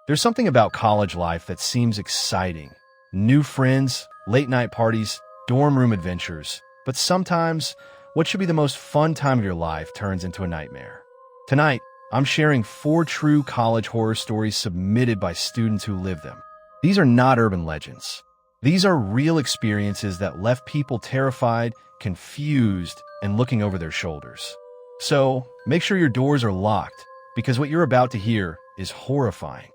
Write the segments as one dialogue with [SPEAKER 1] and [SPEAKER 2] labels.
[SPEAKER 1] There's something about college life that seems exciting. New friends, late-night parties, dorm room adventures. But sometimes, what should be the most fun time of your life turns into a nightmare. Tonight, I'm sharing 4 true college horror stories submitted by students who live them. These are not urban legends. These are real experiences that left people terrified, confused, and looking over their shoulders. So, make sure your doors are locked, because what you're about to hear is horrifying.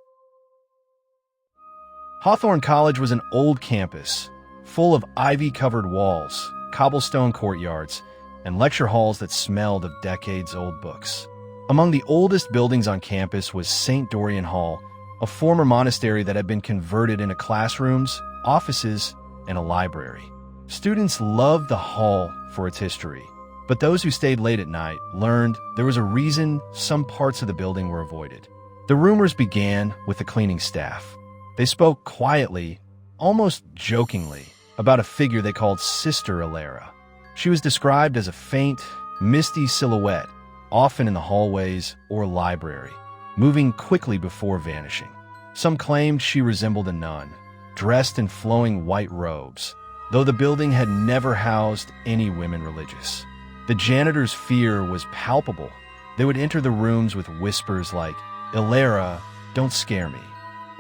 [SPEAKER 1] Hawthorne College was an old campus, full of ivy-covered walls, cobblestone courtyards, and lecture halls that smelled of decades-old books. Among the oldest buildings on campus was St. Dorian Hall, a former monastery that had been converted into classrooms, offices, and a library. Students loved the hall for its history, but those who stayed late at night learned there was a reason some parts of the building were avoided. The rumors began with the cleaning staff. They spoke quietly, almost jokingly, about a figure they called Sister Alara. She was described as a faint, misty silhouette, often in the hallways or library, moving quickly before vanishing. Some claimed she resembled a nun, dressed in flowing white robes, though the building had never housed any women religious. The janitor's fear was palpable. They would enter the rooms with whispers like, "Alara, don't scare me.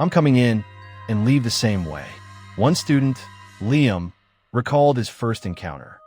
[SPEAKER 1] I'm coming in," and leave the same way. One student, Liam, recalled his first encounter.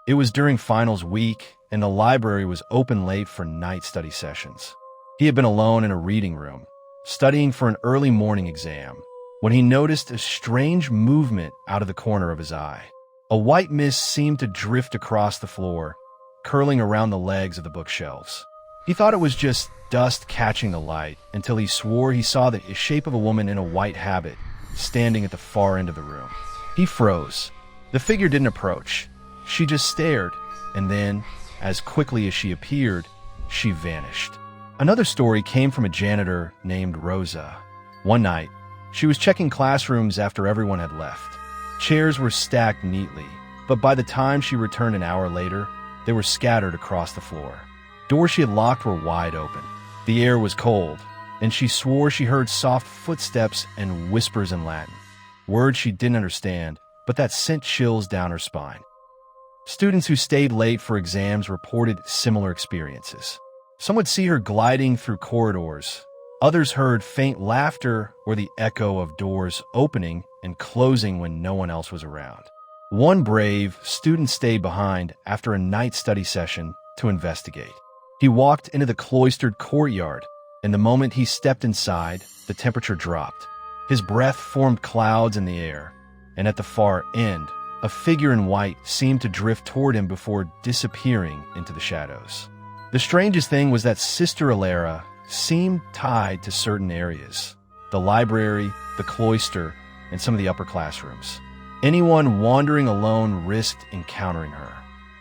[SPEAKER 1] It was during finals week, and the library was open late for night study sessions. He had been alone in a reading room, studying for an early morning exam, when he noticed a strange movement out of the corner of his eye. A white mist seemed to drift across the floor, curling around the legs of the bookshelves. He thought it was just dust catching the light until he swore he saw the shape of a woman in a white habit standing at the far end of the room. He froze. The figure didn't approach. She just stared, and then, as quickly as she appeared, she vanished. Another story came from a janitor named Rosa. One night, she was checking classrooms after everyone had left. Chairs were stacked neatly, but by the time she returned an hour later, they were scattered across the floor. Doors she had locked were wide open. The air was cold, and she swore she heard soft footsteps and whispers in Latin, words she didn't understand, but that sent chills down her spine. Students who stayed late for exams reported similar experiences. Some would see her gliding through corridors. Others heard faint laughter or the echo of doors opening and closing when no one else was around. One brave student stayed behind after a night study session to investigate. He walked into the cloistered courtyard, and the moment he stepped inside, the temperature dropped. His breath formed clouds in the air, and at the far end, a figure in white seemed to drift toward him before disappearing into the shadows. The strangest thing was that Sister Alara seemed tied to certain areas: the library, the cloister, and some of the upper classrooms. Anyone wandering alone risked encountering her.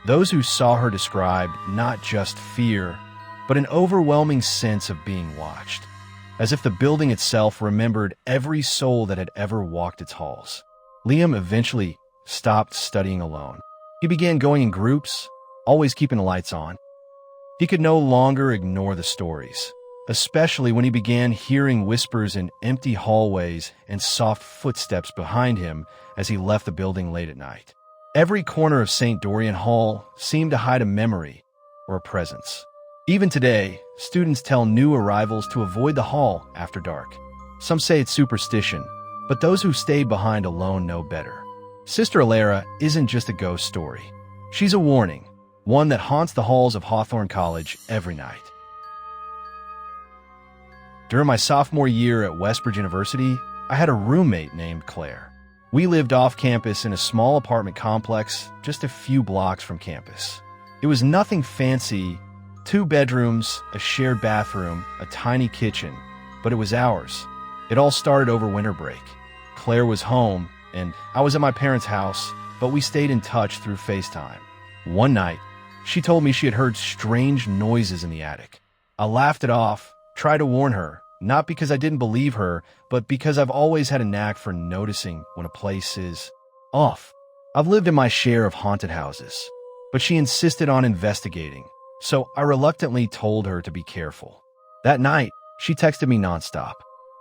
[SPEAKER 1] Those who saw her described not just fear, but an overwhelming sense of being watched, as if the building itself remembered every soul that had ever walked its halls. Liam eventually stopped studying alone. He began going in groups, always keeping the lights on. He could no longer ignore the stories, especially when he began hearing whispers in empty hallways and soft footsteps behind him as he left the building late at night. Every corner of St. Dorian Hall seemed to hide a memory or a presence. Even today, students tell new arrivals to avoid the hall after dark. Some say it's superstition, but those who stayed behind alone know better. Sister Alara isn't just a ghost story. She's a warning, one that haunts the halls of Hawthorne College every night. During my sophomore year at Westbridge University, I had a roommate named Claire. We lived off campus in a small apartment complex just a few blocks from campus. It was nothing fancy, 2 bedrooms, a shared bathroom, a tiny kitchen, but it was ours. It all started over winter break. Claire was home, and I was at my parents' house, but we stayed in touch through FaceTime. One night, she told me she had heard strange noises in the attic. I laughed it off, tried to warn her, not because I didn't believe her, but because I've always had a knack for noticing when a place is off. I've lived in my share of haunted houses, but she insisted on investigating, so I reluctantly told her to be careful. That night, she texted me nonstop.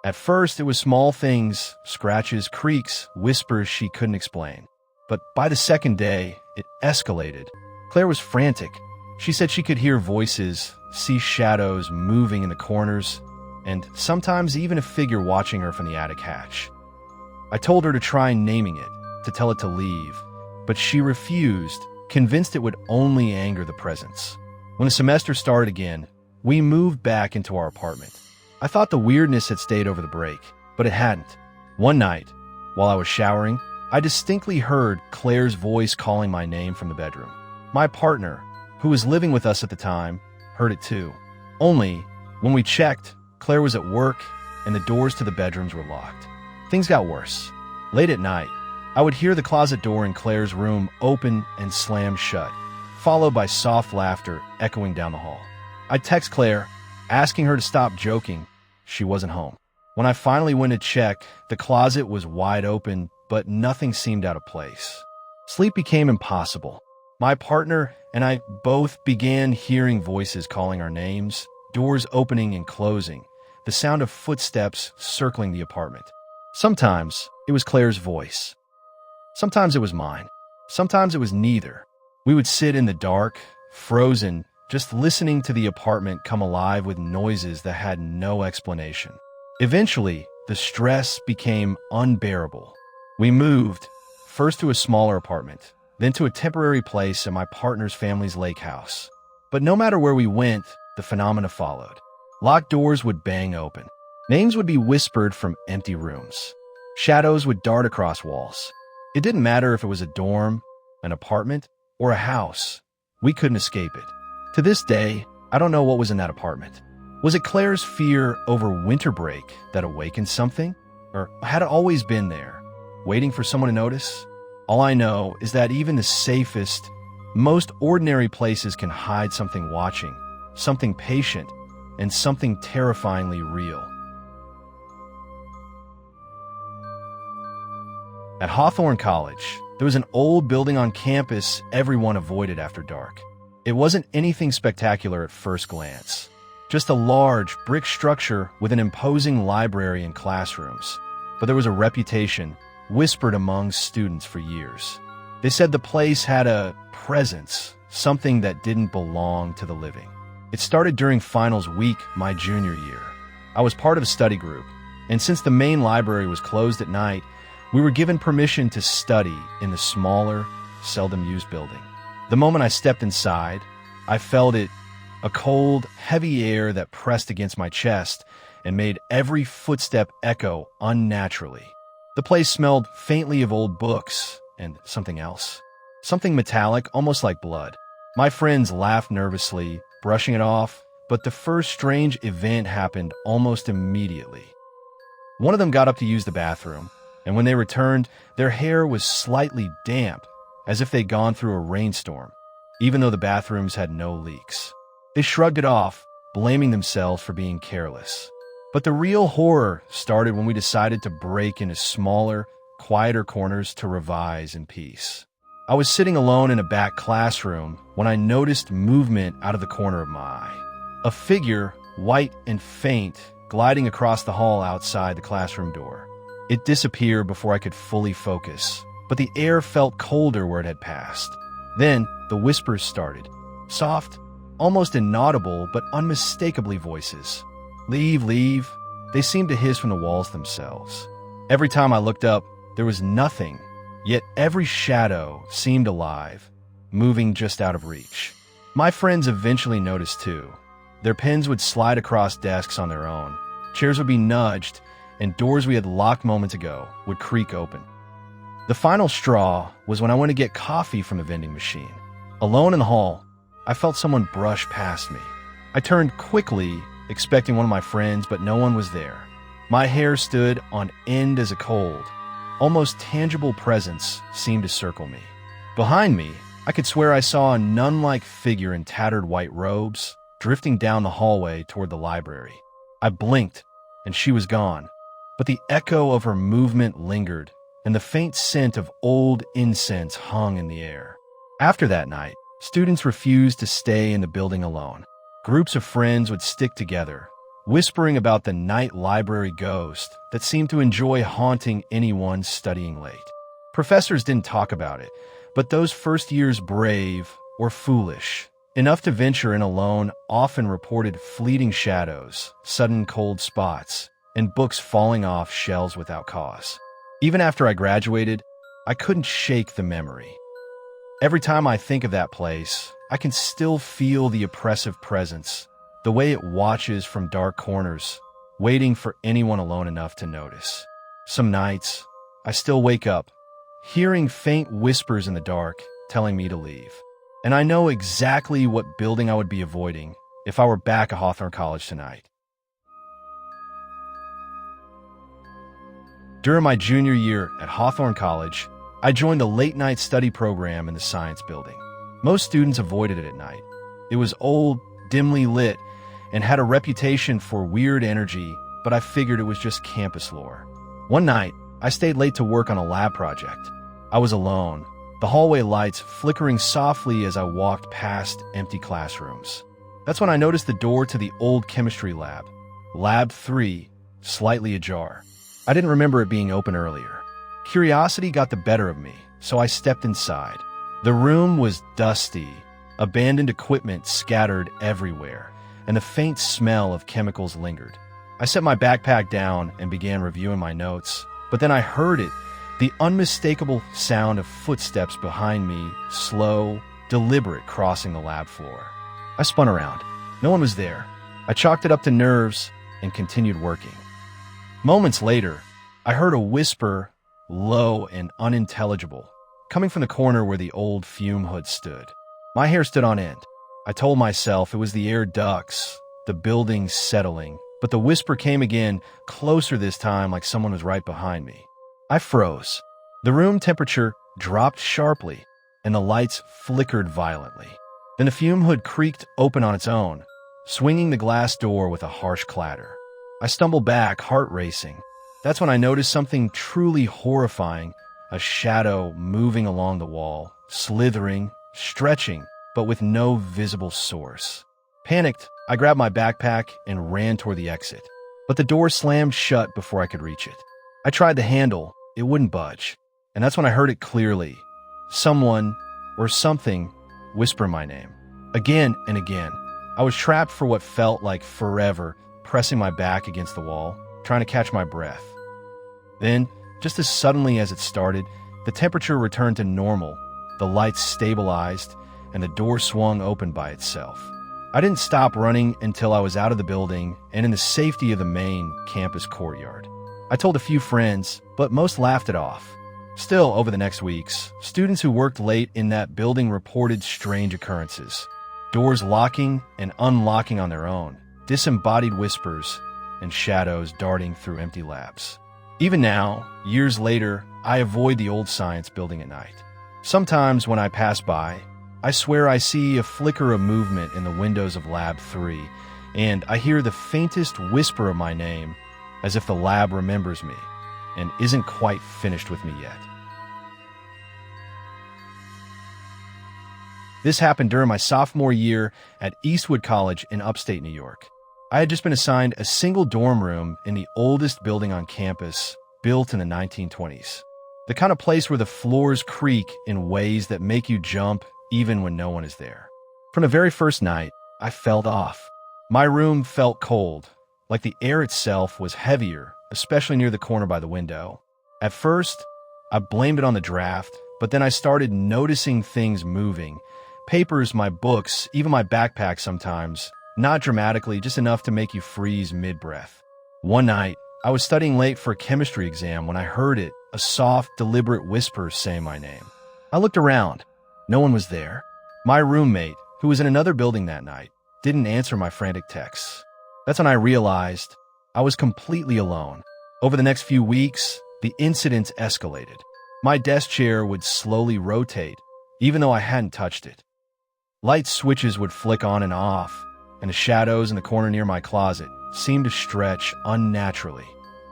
[SPEAKER 1] At first, it was small things, scratches, creaks, whispers she couldn't explain. But by the second day, it escalated. Claire was frantic. She said she could hear voices, see shadows moving in the corners, and sometimes even a figure watching her from the attic hatch. I told her to try naming it, to tell it to leave, but she refused, convinced it would only anger the presence. When the semester started again, we moved back into our apartment. I thought the weirdness had stayed over the break, but it hadn't. One night, while I was showering, I distinctly heard Claire's voice calling my name from the bedroom. My partner, who was living with us at the time, heard it too. Only, when we checked, Claire was at work and the doors to the bedrooms were locked. Things got worse. Late at night, I would hear the closet door in Claire's room open and slam shut, followed by soft laughter echoing down the hall. I'd text Claire, asking her to stop joking. She wasn't home. When I finally went to check, the closet was wide open, but nothing seemed out of place. Sleep became impossible. My partner and I both began hearing voices calling our names, doors opening and closing, the sound of footsteps circling the apartment. Sometimes it was Claire's voice. Sometimes it was mine. Sometimes it was neither. We would sit in the dark, frozen, just listening to the apartment come alive with noises that had no explanation. Eventually, the stress became unbearable. We moved, first to a smaller apartment, then to a temporary place at my partner's family's lake house. But no matter where we went, the phenomena followed. Locked doors would bang open. Names would be whispered from empty rooms. Shadows would dart across walls. It didn't matter if it was a dorm, an apartment, or a house. We couldn't escape it. To this day, I don't know what was in that apartment. Was it Claire's fear over winter break that awakened something? Or had it always been there, waiting for someone to notice? All I know is that even the safest, most ordinary places can hide something watching, something patient, and something terrifyingly real. At Hawthorne College, there was an old building on campus everyone avoided after dark. It wasn't anything spectacular at first glance, just a large brick structure with an imposing library and classrooms. But there was a reputation whispered among students for years. They said the place had a presence, something that didn't belong to the living. It started during finals week my junior year. I was part of a study group, and since the main library was closed at night, we were given permission to study in the smaller, seldom-used building. The moment I stepped inside, I felt it, a cold, heavy air that pressed against my chest and made every footstep echo unnaturally. The place smelled faintly of old books and something else. Something metallic, almost like blood. My friends laughed nervously, brushing it off, but the first strange event happened almost immediately. One of them got up to use the bathroom, and when they returned, their hair was slightly damp, as if they'd gone through a rainstorm, even though the bathrooms had no leaks. They shrugged it off, blaming themselves for being careless. But the real horror started when we decided to break into smaller, quieter corners to revise in peace. I was sitting alone in a back classroom when I noticed movement out of the corner of my eye. A figure, white and faint, gliding across the hall outside the classroom door. It disappeared before I could fully focus, but the air felt colder where it had passed. Then the whispers started. Soft, almost inaudible, but unmistakably voices. Leave, leave. They seemed to hiss from the walls themselves. Every time I looked up, there was nothing, yet every shadow seemed alive, moving just out of reach. My friends eventually noticed too. Their pens would slide across desks on their own. Chairs would be nudged, and doors we had locked moments ago would creak open. The final straw was when I went to get coffee from the vending machine. Alone in the hall, I felt someone brush past me. I turned quickly, expecting one of my friends, but no one was there. My hair stood on end as a cold. Almost tangible presence seemed to circle me. Behind me, I could swear I saw a nun-like figure in tattered white robes, drifting down the hallway toward the library. I blinked, and she was gone. But the echo of her movement lingered, and the faint scent of old incense hung in the air. After that night, students refused to stay in the building alone. Groups of friends would stick together, whispering about the night library ghost that seemed to enjoy haunting anyone studying late. Professors didn't talk about it, but those first years brave or foolish enough to venture in alone often reported fleeting shadows, sudden cold spots, and books falling off shelves without cause. Even after I graduated, I couldn't shake the memory. Every time I think of that place, I can still feel the oppressive presence, the way it watches from dark corners, waiting for anyone alone enough to notice. Some nights, I still wake up, hearing faint whispers in the dark telling me to leave. And I know exactly what building I would be avoiding if I were back at Hawthorne College tonight. During my junior year at Hawthorne College, I joined the late-night study program in the science building. Most students avoided it at night. It was old, dimly lit, and had a reputation for weird energy, but I figured it was just campus lore. One night, I stayed late to work on a lab project. I was alone, the hallway lights flickering softly as I walked past empty classrooms. That's when I noticed the door to the old chemistry lab, Lab 3, slightly ajar. I didn't remember it being open earlier. Curiosity got the better of me, so I stepped inside. The room was dusty, abandoned equipment scattered everywhere, and the faint smell of chemicals lingered. I set my backpack down and began reviewing my notes, but then I heard it, the unmistakable sound of footsteps behind me, slow, deliberate, crossing the lab floor. I spun around. No one was there. I chalked it up to nerves and continued working. Moments later, I heard a whisper, low and unintelligible, coming from the corner where the old fume hood stood. My hair stood on end. I told myself it was the air ducts, the building settling, but the whisper came again, closer this time, like someone was right behind me. I froze. The room temperature dropped sharply, and the lights flickered violently. Then the fume hood creaked open on its own, swinging the glass door with a harsh clatter. I stumbled back, heart racing. That's when I noticed something truly horrifying, a shadow moving along the wall, slithering, stretching, but with no visible source. Panicked, I grabbed my backpack and ran toward the exit, but the door slammed shut before I could reach it. I tried the handle. It wouldn't budge, and that's when I heard it clearly. Someone, or something, whisper my name. Again and again. I was trapped for what felt like forever, pressing my back against the wall, trying to catch my breath. Then, just as suddenly as it started, the temperature returned to normal, the lights stabilized, and the door swung open by itself. I didn't stop running until I was out of the building and in the safety of the main campus courtyard. I told a few friends, but most laughed it off. Still, over the next weeks, students who worked late in that building reported strange occurrences. Doors locking and unlocking on their own, disembodied whispers, and shadows darting through empty labs. Even now, years later, I avoid the old science building at night. Sometimes when I pass by, I swear I see a flicker of movement in the windows of Lab 3, and I hear the faintest whisper of my name, as if the lab remembers me and isn't quite finished with me yet. This happened during my sophomore year at Eastwood College in upstate New York. I had just been assigned a single dorm room in the oldest building on campus, built in the 1920s. The kind of place where the floors creak in ways that make you jump even when no one is there. From the very first night, I felt off. My room felt cold, like the air itself was heavier, especially near the corner by the window. At first, I blamed it on the draft, but then I started noticing things moving. Papers, my books, even my backpack sometimes. Not dramatically, just enough to make you freeze mid-breath. One night, I was studying late for a chemistry exam when I heard it, a soft, deliberate whisper say my name. I looked around. No one was there. My roommate, who was in another building that night, didn't answer my frantic texts. That's when I realized I was completely alone. Over the next few weeks, the incidents escalated. My desk chair would slowly rotate, even though I hadn't touched it. Light switches would flick on and off, and the shadows in the corner near my closet seemed to stretch unnaturally.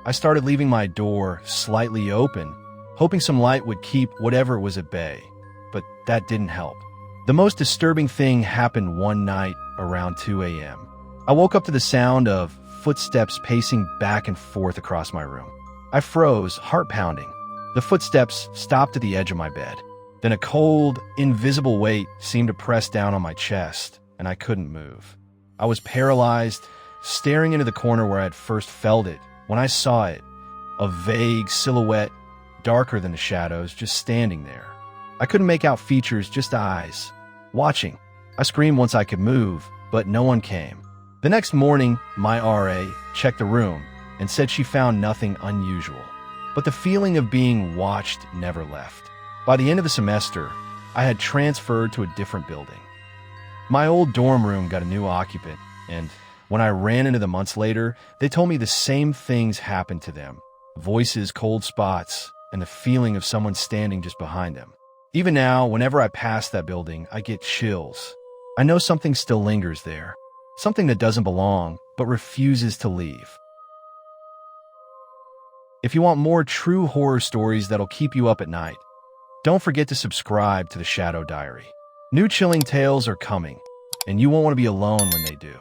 [SPEAKER 1] I started leaving my door slightly open, hoping some light would keep whatever was at bay, but that didn't help. The most disturbing thing happened one night around 2 a.m. I woke up to the sound of footsteps pacing back and forth across my room. I froze, heart pounding. The footsteps stopped at the edge of my bed. Then a cold, invisible weight seemed to press down on my chest, and I couldn't move. I was paralyzed, staring into the corner where I had first felt it. When I saw it, a vague silhouette, darker than the shadows, just standing there. I couldn't make out features, just eyes, watching. I screamed once I could move, but no one came. The next morning, my RA checked the room and said she found nothing unusual. But the feeling of being watched never left. By the end of the semester, I had transferred to a different building. My old dorm room got a new occupant, and when I ran into them months later, they told me the same things happened to them. Voices, cold spots, and the feeling of someone standing just behind them. Even now, whenever I pass that building, I get chills. I know something still lingers there. Something that doesn't belong, but refuses to leave. If you want more true horror stories that'll keep you up at night, don't forget to subscribe to the Shadow Diary. New chilling tales are coming, and you won't want to be alone when they do.